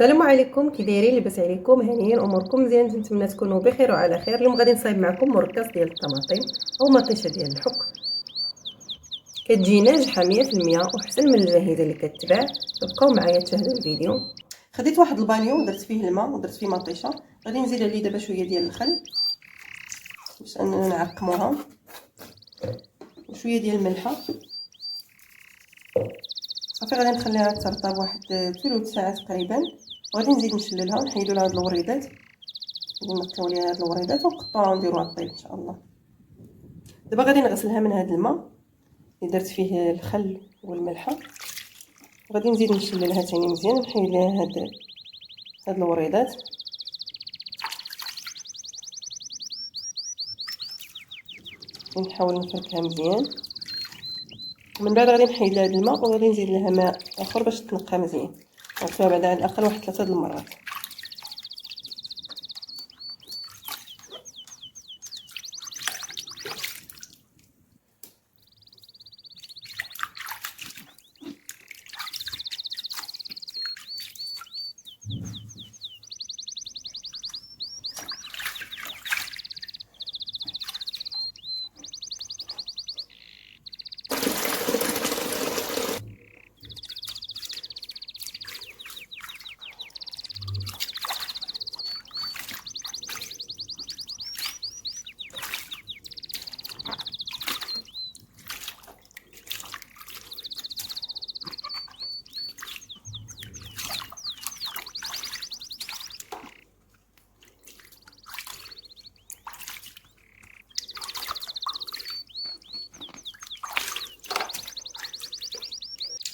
السلام عليكم، كي دايرين؟ لاباس عليكم؟ هانيين؟ اموركم مزيان؟ نتمنى تكونوا بخير وعلى خير. اليوم غادي نصايب معكم مركز ديال الطماطم او مطيشه ديال الحك. كتجي ناجحه 100% وحسن من الجاهزه اللي كتباع. بقاو معايا تشاهدوا الفيديو. خديت واحد البانيو ودرت فيه الماء ودرت فيه مطيشه. غادي نزيد عليه دابا شويه ديال الخل باش اننا نعقموها، وشويه ديال الملحه. صافي غادي نخليها ترطب واحد 3 ساعات تقريبا، وغادي نزيد نشللها ونحيدوا لها هاد الوريدات. غادي نقيو ليها هاد الوريدات ونقطعوها ونديروها طيب ان شاء الله. دابا غادي نغسلها من هاد الماء اللي درت فيه الخل والملحه، وغادي نزيد نشللها ثاني مزيان ونحيد ليها هاد الوريدات. ونحاول نفركها مزيان. من بعد غادي نحيد لها هاد الماء وغادي نزيد لها ماء اخر باش تنقى مزيان، نغسلها بعد على الاقل واحد 3 المرات.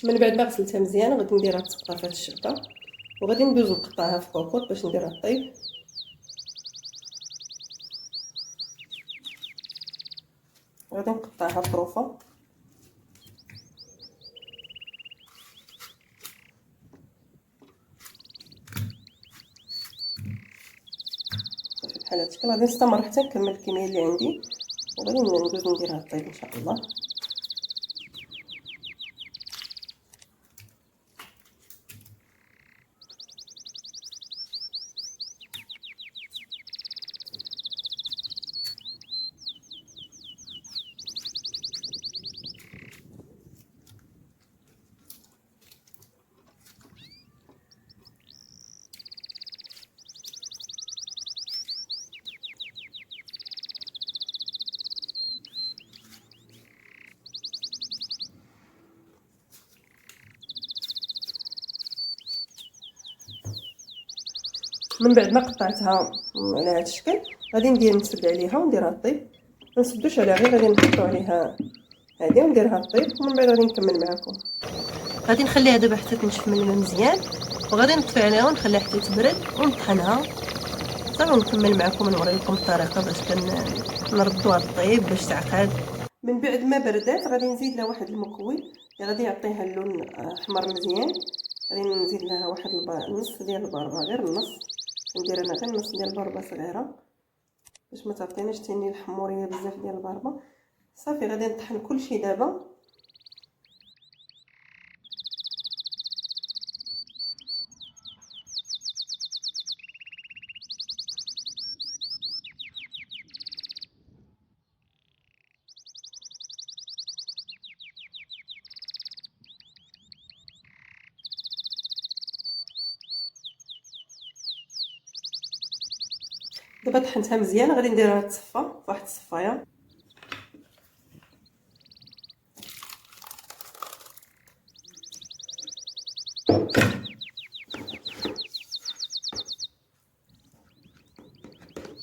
من بعد ما غسلتها مزيان غادي نديرها تسقطها في هاد الشبكه، وغادي ندوز نقطعها في كوكوط باش نديرها طيب. غادي نقطعها طروفه. صافي بحال هادشي. غادي نستمر حتى نكمل الكميه اللي عندي، وغادي ندوز نديرها طيب ان شاء الله. من بعد ما قطعتها على هذا الشكل غادي ندير نسد عليها ونديرها طيب. ما نسدوش عليها، غير غادي نحطو عليها هذه ونديرها طيب، ومن بعد غادي نكمل معكم. غادي نخليها دابا حتى تنشف من الماء مزيان، وغادي نطفي عليها ونخليها حتى تبرد ونطحنها صافي، ونكمل معكم ونوريكم الطريقه باش كنردوها الطيب باش تعقد. من بعد ما بردات غادي نزيد لها واحد المكون اللي غادي يعطيها اللون احمر مزيان. غادي نزيد لها واحد نص ديال البربه، غير النص. ندير انا غير نص ديال البربه صغيره باش ما تعطيناش تاني الحموريه بزاف ديال البربه. صافي غادي نطحن كلشي دابا. دابا طحنتها مزيان، غادي نديرها تصفى فواحد الصفايه.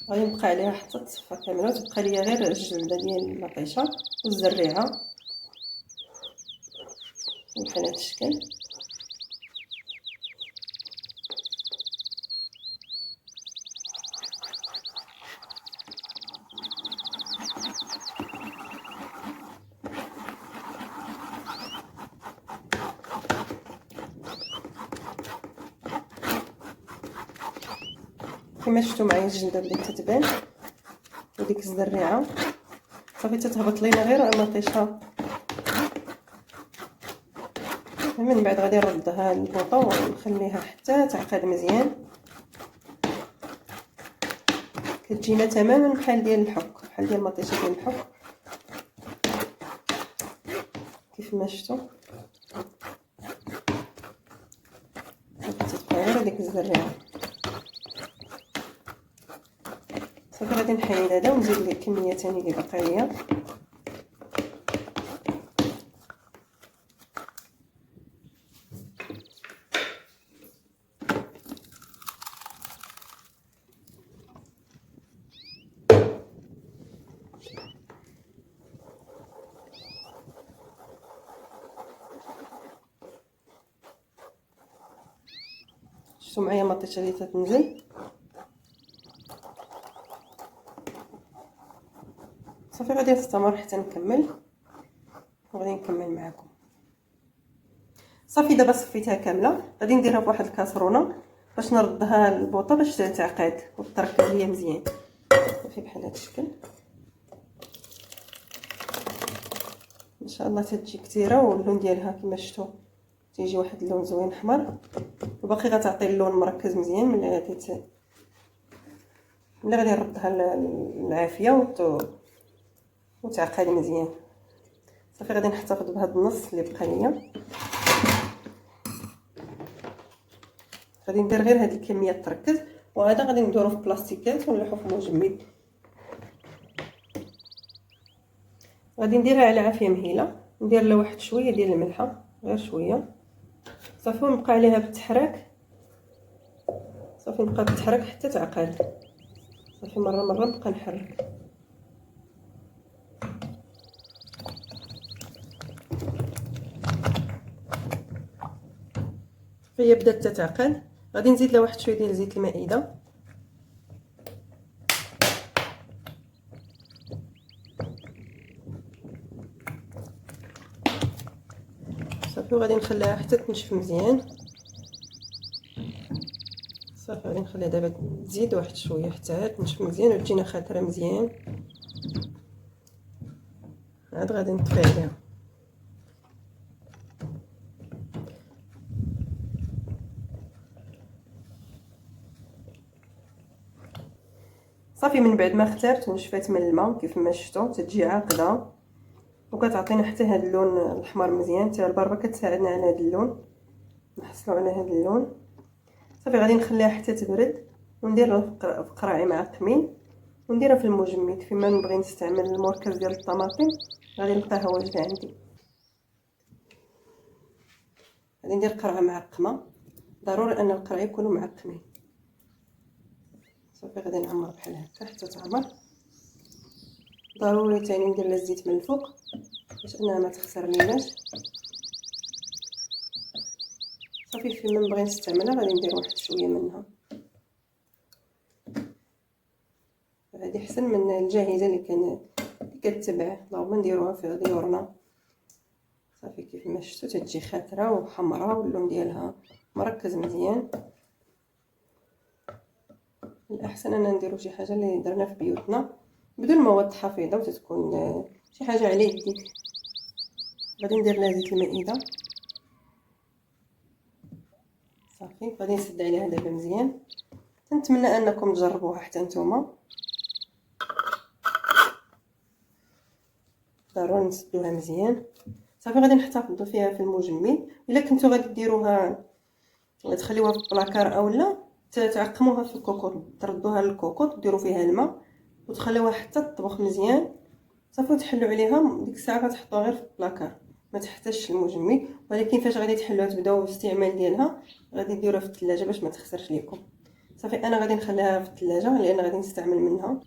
غادي نبقى عليها حتى تصفى كامله، وتبقى ليا غير الجلده ديال المطيشه والزريعه بحال هذا الشكل. كما شفتوا معايا الجلده بدات تتبان وديك الزريعه صافي تتهبط لينا غير المطيشه صافي من بعد غادي نردها البوطه ونخليها حتى تعقد مزيان. كتجينا تماما بحال ديال الحك، بحال ديال المطيشه ديال الحك كيف ما شفتوا. تتبقى غير هذيك الزريعه. صافي غادي نحيد هذا ونزيد ليه الكميه ثاني اللي باقا ليا. شفتوا معايا مطيشه اللي تتنزل. صافي غادي نستمر حتى نكمل وغادي نكمل معكم. صافي دابا صفيتها كامله، غادي نديرها فواحد الكاسرونه باش نردها البوطه باش تعقد وتركز ليا مزيان. صافي بحال هذا الشكل ان شاء الله تتجي كثيره، واللون ديالها كما شفتوا تيجي واحد اللون زوين احمر، وباقي غتعطي اللون مركز مزيان. ملي غادي نردها العافيه وتعقد مزيان. صافي غادي نحتفظ بهذا النص اللي بقى ليا. غادي ندير غير هذه الكميه تركز، وهذا غادي نديرو في بلاستيكات ونلوحو في مجمد. غادي نديرها على عافيه مهيله، ندير لها واحد شويه ديال الملحه غير شويه. صافي ونبقى عليها بالتحراك. صافي نبقى بالتحراك حتى تعقد. صافي مره نبقى نحرك. هي بدات تتعقد. غادي نزيد لها واحد شويه ديال زيت المائده. صافي وغادي نخليها حتى تنشف مزيان. صافي غادي نخليها دابا تزيد واحد شويه حتى تنشف مزيان وتجينا خاتره مزيان. عاد غادي نطفي عليها. صافي من بعد ما اختارت ونشفات من الماء كيف ما شفتوا تتجي عاقده وكتعطينا حتى هذا اللون الاحمر مزيان. حتى البربه كتساعدنا على هذا اللون، نحصلوا على هذا اللون. صافي غادي نخليها حتى تبرد وندير لها في قراعي معقمين ونديرها في المجمد. فيما نبغي نستعمل المركز ديال الطماطم غادي نلقاها واجده عندي. غادي ندير قرعه معقمه، ضروري ان القرع يكونوا معقمين. صافي غادي نعمر بحال هكا حتى تعمر. ضروري تاني ندير لها الزيت من الفوق باش انها ما تخسر ليناش. صافي فيما نبغي نستعملها غادي ندير واحد شويه منها. هذه احسن من الجاهزه اللي كتباع، اللهم نديروها في ديورنا. صافي كيف ما شفتوا تتجي خاتره وحمراء واللون ديالها مركز مزيان. الاحسن اننا نديرو شي حاجه اللي درنا في بيوتنا بدون مواد حافظه وتتكون شي حاجه على يديك. غادي ندير لها زيت المائده. صافي غادي نسد عليها دابا مزيان. نتمنى انكم تجربوها حتى نتوما. ضروري نسدوها مزيان. صافي غادي نحتفظوا فيها في المجمد. الا كنتو غادي ديروها تخليوها في البلاكار اولا تعقموها في الكوكوط، تردوها للكوكوط ديروا فيها الماء وتخليوها حتى تطبخ مزيان. صافي تحلوا عليها ديك الساعه كتحطوها غير في البلاكار ما تحتاجش المجمد. ولكن فاش غادي تحلوها تبداو بالاستعمال ديالها غادي ديروها في الثلاجه باش ما تخسرش لكم. صافي انا غادي نخليها في الثلاجه لان غادي نستعمل منها.